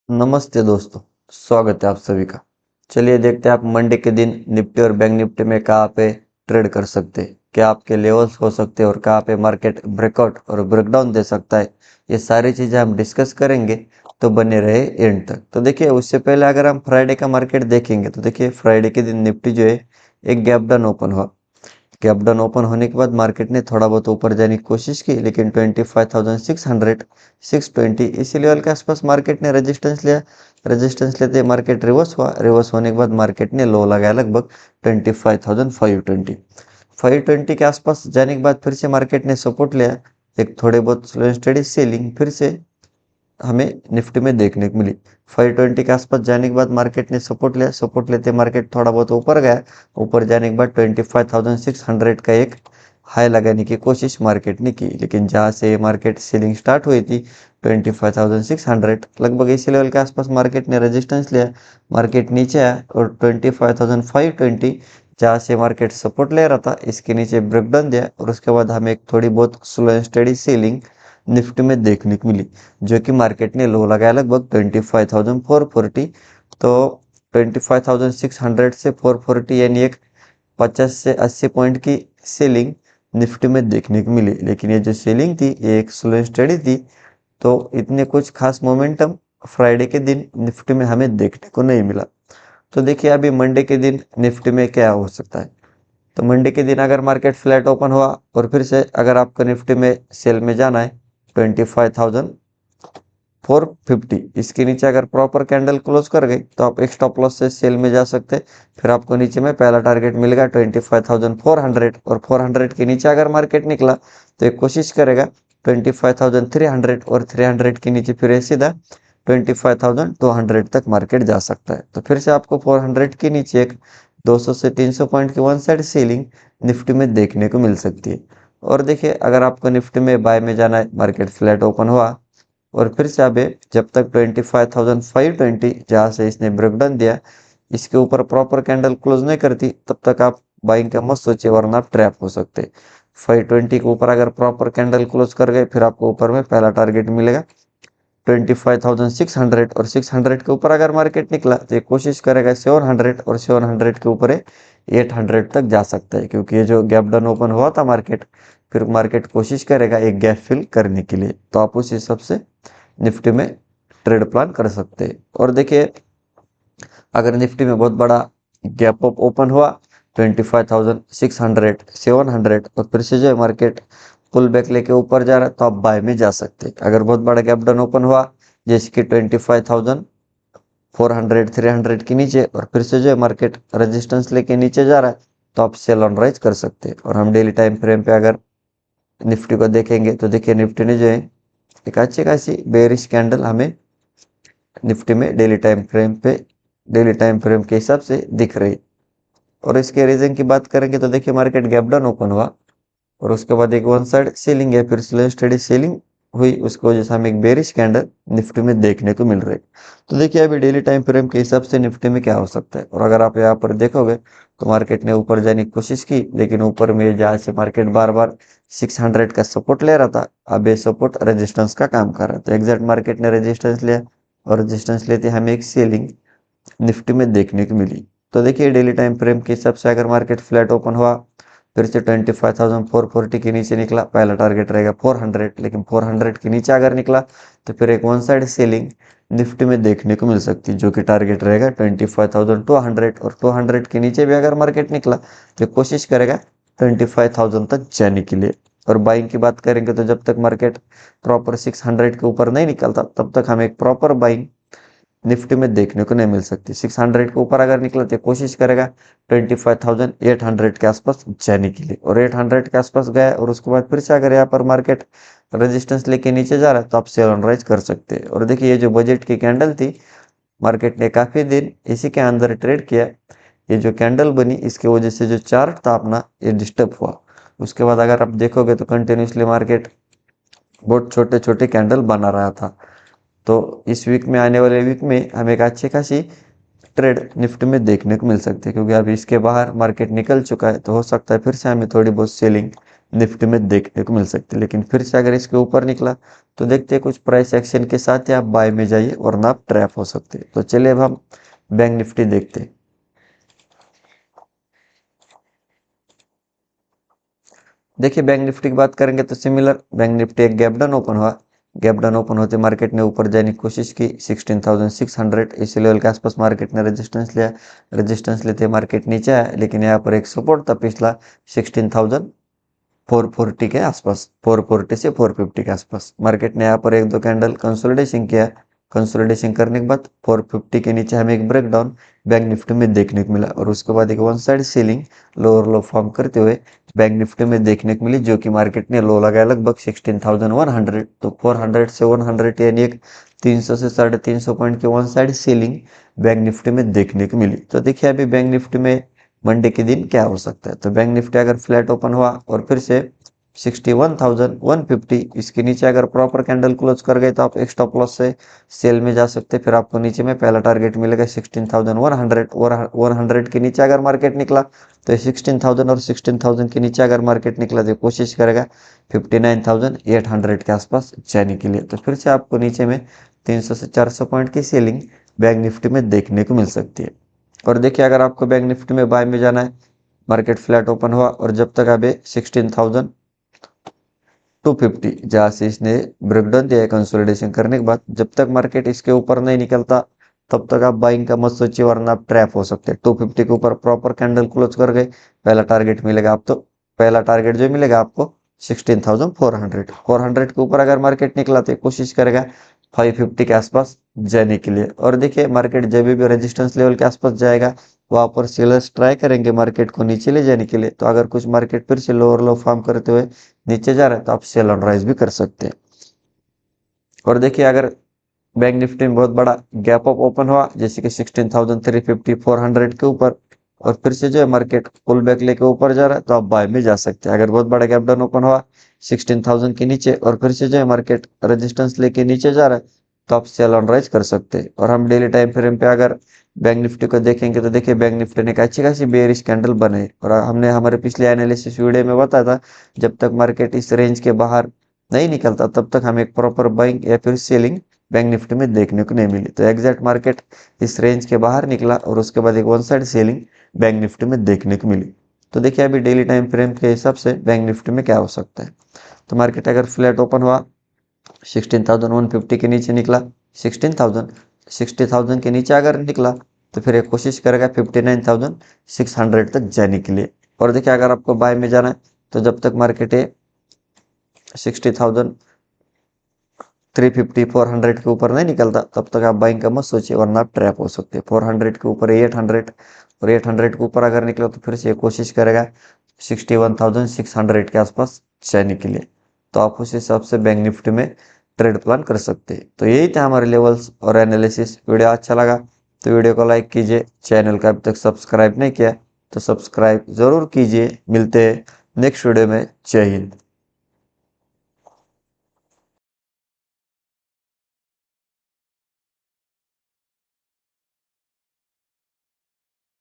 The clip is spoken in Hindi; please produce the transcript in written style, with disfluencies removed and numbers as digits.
नमस्ते दोस्तों, स्वागत है आप सभी का। चलिए देखते हैं आप मंडे के दिन निफ्टी और बैंक निफ्टी में कहाँ पे ट्रेड कर सकते हैं, क्या आपके लेवल्स हो सकते हैं और कहाँ पे मार्केट ब्रेकआउट और ब्रेकडाउन दे सकता है। ये सारी चीज़ें हम डिस्कस करेंगे, तो बने रहे एंड तक। तो देखिए उससे पहले अगर हम फ्राइडे का मार्केट देखेंगे तो देखिए फ्राइडे के दिन निफ्टी जो है एक गैप डाउन ओपन हुआ। गैप डाउन ओपन होने के बाद मार्केट ने थोड़ा बहुत ऊपर जाने की कोशिश की, लेकिन 25,600 620 इसी लेवल के आसपास मार्केट ने रेजिस्टेंस लिया। रेजिस्टेंस लेते मार्केट रिवर्स हुआ। रिवर्स होने के बाद मार्केट ने लो लगाया लगभग 25,520। 520 के आसपास जाने के बाद फिर से मार्केट ने सपोर्ट लिया। एक थोड़े बहुत स्लो स्टडी सेलिंग फिर से हमें निफ्टी में देखने को मिली। 520 के आसपास जाने के बाद मार्केट ने सपोर्ट लिया। सपोर्ट लेते मार्केट थोड़ा बहुत ऊपर गया। ऊपर जाने के बाद 25,600 का एक हाई लगाने की कोशिश मार्केट ने की, लेकिन जहां से मार्केट सेलिंग स्टार्ट हुई थी 25,600 लगभग इसी लेवल के आसपास मार्केट ने रेजिस्टेंस लिया। मार्केट नीचे आया और 25,520 जहाँ से मार्केट सपोर्ट ले रहा था इसके नीचे ब्रेकडाउन दिया, और उसके बाद हमें एक थोड़ी बहुत slow and steady selling Nifty में देखने को मिली, जो कि मार्केट ने लो लगाया लगभग 25,440। तो 25,600 से 440 यानी एक 50 से 80 पॉइंट की सेलिंग निफ्टी में देखने को मिली। लेकिन ये जो सेलिंग थी ये एक स्लो स्टडी थी, तो इतने कुछ खास मोमेंटम फ्राइडे के दिन निफ्टी में हमें देखने को नहीं मिला। तो देखिए अभी मंडे के दिन निफ्टी में क्या हो सकता है। तो मंडे के दिन अगर मार्केट फ्लैट ओपन हुआ और फिर से अगर आपको निफ्टी में सेल में जाना है 25,450 इसके नीचे अगर प्रॉपर कैंडल क्लोज कर गई तो आप एक स्टॉप लॉस से सेल में जा सकते हैं। फिर आपको नीचे में पहला टारगेट मिलेगा 25,400, और 400 के नीचे अगर मार्केट निकला तो एक कोशिश करेगा 25,300, और 300 के नीचे फिर सीधा 25,200 तक मार्केट जा सकता है। तो फिर से आपको 400 के नीचे एक 200 से 300 पॉइंट की वन साइड सीलिंग निफ्टी में देखने को मिल सकती है। और देखिए अगर आपको निफ्टी में बाय में जाना है, मार्केट फ्लैट ओपन हुआ और फिर से अभी जब तक 25,520 जहाँ से इसने ब्रेकडाउन दिया इसके ऊपर प्रॉपर कैंडल क्लोज नहीं करती तब तक आप बाइंग का मत सोचिए, वरना आप ट्रैप हो सकते। 520 के ऊपर अगर प्रॉपर कैंडल क्लोज कर गए फिर आपको ऊपर में पहला टारगेट मिलेगा 25,600, और 600 के ऊपर अगर मार्केट निकला तो ये कोशिश करेगा 700, और 700 के ऊपर 800 तक जा सकता है, क्योंकि ये जो गैप डाउन ओपन हुआ था मार्केट, फिर मार्केट कोशिश करेगा एक गैप फिल करने के लिए। तो आप उस हिसाब से निफ्टी में ट्रेड प्लान कर सकते हैं। और देखिए अगर निफ्टी में बहुत बड़ा गैप अप ओपन हुआ 25,600 700 और फिर से जो है मार्केट पुल बैक लेके ऊपर जा रहा है तो आप बाय में जा सकते हैं। अगर बहुत बड़ा गैप डाउन ओपन हुआ जैसे कि 25,400 300 के नीचे और फिर से जो है मार्केट रेजिस्टेंस लेके नीचे जा रहा है तो आप सेल ऑन राइज कर सकते हैं। और हम डेली टाइम फ्रेम पे अगर निफ्टी को देखेंगे तो देखिए निफ्टी ने जो है एक अच्छी खासी बेरिश कैंडल हमें निफ्टी में डेली टाइम फ्रेम के हिसाब से दिख रही। और इसके रीजन की बात करेंगे तो देखिए मार्केट गैप डाउन ओपन हुआ और उसके बाद एक वन साइड सेलिंग है, फिर स्लो स्टडी सेलिंग हुई, उसकी वजह से हमें एक बेरिश कैंडल निफ्टी में देखने को मिल रही। तो देखिए अभी डेली टाइम फ्रेम के हिसाब से निफ्टी में क्या हो सकता है। और अगर आप यहाँ पर देखोगे तो मार्केट ने ऊपर जाने की कोशिश की, लेकिन ऊपर में जहाँ से मार्केट बार बार 600 का सपोर्ट ले रहा था, अब ये सपोर्ट रेजिस्टेंस का काम कर रहा था। तो एग्जैक्ट मार्केट ने रेजिस्टेंस लिया और रेजिस्टेंस लेते हमें एक सेलिंग निफ्टी में देखने को मिली। तो देखिए डेली टाइम फ्रेम के हिसाब से अगर मार्केट फ्लैट ओपन हुआ फिर से 25,440 के नीचे निकला, पहला टारगेट रहेगा 400, लेकिन 400 के नीचे अगर निकला तो फिर एक वन साइड सेलिंग निफ्टी में देखने को मिल सकती है, जो कि टारगेट रहेगा 25,200, और 200 के नीचे भी अगर मार्केट निकला तो कोशिश करेगा 25,000 तक जाने के लिए। और बाइंग की बात करेंगे तो जब तक मार्केट प्रॉपर 600 के ऊपर नहीं निकलता तब तक हमें एक प्रॉपर बाइंग निफ्टी में देखने को नहीं मिल सकती। 600 के ऊपर अगर निकला तो कोशिश करेगा 25,800 के आसपास जाने के लिए, और 800 के आसपास गया और उसके बाद फिर से अगर यहाँ पर मार्केट रेजिस्टेंस लेके नीचे जा रहा है तो आप सेल ऑन राइज कर सकते हैं। और देखिए ये जो बजट की कैंडल थी मार्केट ने काफी दिन इसी के अंदर ट्रेड किया। ये जो कैंडल बनी इसकी वजह से जो चार्ट था अपना ये डिस्टर्ब हुआ। उसके बाद अगर आप देखोगे तो कंटिन्यूसली मार्केट बहुत छोटे छोटे कैंडल बना रहा था। तो इस वीक में आने वाले वीक में हमें एक अच्छी खासी ट्रेड निफ्टी में देखने को मिल सकती है, क्योंकि अभी इसके बाहर मार्केट निकल चुका है, तो हो सकता है फिर से हमें थोड़ी बहुत सेलिंग निफ्टी में देखने को मिल सकती है। लेकिन फिर से अगर इसके ऊपर निकला तो देखते हैं कुछ प्राइस एक्शन के साथ ही आप बाय में जाइए वरना आप ट्रैप हो सकते हैं। तो चलिए अब हम बैंक निफ्टी देखते हैं। देखिए बैंक निफ्टी की बात करेंगे तो सिमिलर बैंक निफ्टी एक गैप डाउन ओपन हुआ। गैप डाउन ओपन होते मार्केट ने ऊपर जाने की कोशिश की 16,600 इसी लेवल के आसपास मार्केट ने रेजिस्टेंस लिया। रेजिस्टेंस लेते मार्केट नीचे आया, लेकिन यहाँ पर एक सपोर्ट था पिछला 16,440 के आसपास, 440 से 450 के आसपास। मार्केट ने यहाँ पर एक दो कैंडल कंसोलिडेशन किया। कंसोलिडेशन करने के बाद 450 के नीचे हमें एक ब्रेकडाउन बैंक निफ्टी में देखने को मिला और उसके बाद एक वन साइड सीलिंग लोअर लो फॉर्म करते हुए बैंक निफ्टी में देखने को मिली, जो कि मार्केट ने लो लगाया लगभग 16,100। तो 400 से 100 यानी एक 300 से 350 पॉइंट की one side ceiling bank Nifty में देखने को मिली। तो देखिए अभी बैंक निफ्टी में मंडे के दिन क्या हो सकता है। तो बैंक निफ्टी अगर फ्लैट ओपन हुआ और फिर से 61,150 इसके नीचे अगर प्रॉपर कैंडल क्लोज कर गए तो आप एक स्टॉप लॉस से सेल में जा सकते हैं। फिर आपको नीचे में पहला टारगेट मिलेगा 16,100 और 100 के नीचे अगर मार्केट निकला तो 16,000 और 16,000 के नीचे अगर मार्केट निकला तो कोशिश करेगा 59,800 के आसपास जाने के लिए। तो फिर से आपको नीचे में 300 से 400 पॉइंट की सेलिंग बैंक निफ्टी में देखने को मिल सकती है। और देखिए अगर आपको बैंक निफ्टी में बाय में जाना है, मार्केट फ्लैट ओपन हुआ और जब तक अभी 16,250 जहां से इसने ब्रेकडाउन दिया है कंसोलिडेशन करने के बाद, जब तक मार्केट इसके ऊपर नहीं निकलता तब तक आप बाइंग का मत सोचिए वरना आप ट्रैप हो सकते हैं। 250 के ऊपर प्रॉपर कैंडल क्लोज कर गए, पहला टारगेट मिलेगा आप तो पहला टारगेट जो मिलेगा आपको 16,400। 400 के ऊपर अगर मार्केट निकला तो कोशिश करेगा 550 के आसपास जाने के लिए। और देखिए मार्केट जब भी रेजिस्टेंस लेवल के आसपास जाएगा वहां पर सेलर्स ट्राई करेंगे मार्केट को नीचे ले जाने के लिए। तो अगर कुछ मार्केट फिर से लोअर लो फॉर्म करते हुए नीचे जा रहा है तो आप सेल ऑन राइज भी कर सकते हैं। और देखिए अगर बैंक निफ्टी में बहुत बड़ा गैप अप ओपन हुआ जैसे कि 16,350 400 के ऊपर और फिर से जो है मार्केट पुल बैक लेके ऊपर जा रहा है तो आप बाय में जा सकते हैं। अगर बहुत बड़ा गैप डाउन ओपन हुआ 16,000 के नीचे और फिर से जो है मार्केट रेजिस्टेंस लेके नीचे जा रहा है तो आप सेल ऑन राइज कर सकते हैं। और हम डेली टाइम फ्रेम पे अगर बैंक निफ्टी को देखेंगे तो देखिए बैंक निफ्टी ने एक अच्छी खासी बेयरिश कैंडल बनाई और हमने हमारे पिछले एनालिसिस वीडियो में बताया था जब तक मार्केट इस रेंज के बाहर नहीं निकलता तब तक हमें एक प्रॉपर बाइंग या फिर सेलिंग बैंक निफ्टी में देखने को नहीं मिली। तो एग्जैक्ट मार्केट इस रेंज के बाहर निकला और उसके बाद एक one side selling bank Nifty में देखने को मिली। तो देखिए अभी डेली टाइम फ्रेम के हिसाब से बैंक निफ्टी में क्या हो सकता है। तो मार्केट अगर फ्लैट ओपन हुआ 16,150 के नीचे निकला 60,000 के नीचे अगर निकला तो फिर एक कोशिश करेगा 59,600 तक जाने के लिए। और देखिए अगर आपको बाय में जाना है तो जब तक मार्केट है 60,350 400 के ऊपर नहीं निकलता तब तक आप बाइंग का मत सोचिए वरना आप ट्रैप हो सकते हैं। 400 के ऊपर 800 और 800 के ऊपर अगर निकला तो फिर से कोशिश करेगा 61,600 के आसपास जाने के लिए। तो आप उस हिसाब से बैंक निफ्टी में ट्रेड प्लान कर सकते हैं। तो यही था हमारे लेवल्स और एनालिसिस। वीडियो अच्छा लगा तो वीडियो को लाइक कीजिए, चैनल का अभी तक सब्सक्राइब नहीं किया तो सब्सक्राइब जरूर कीजिए। मिलते हैं नेक्स्ट वीडियो में। जय हिंद।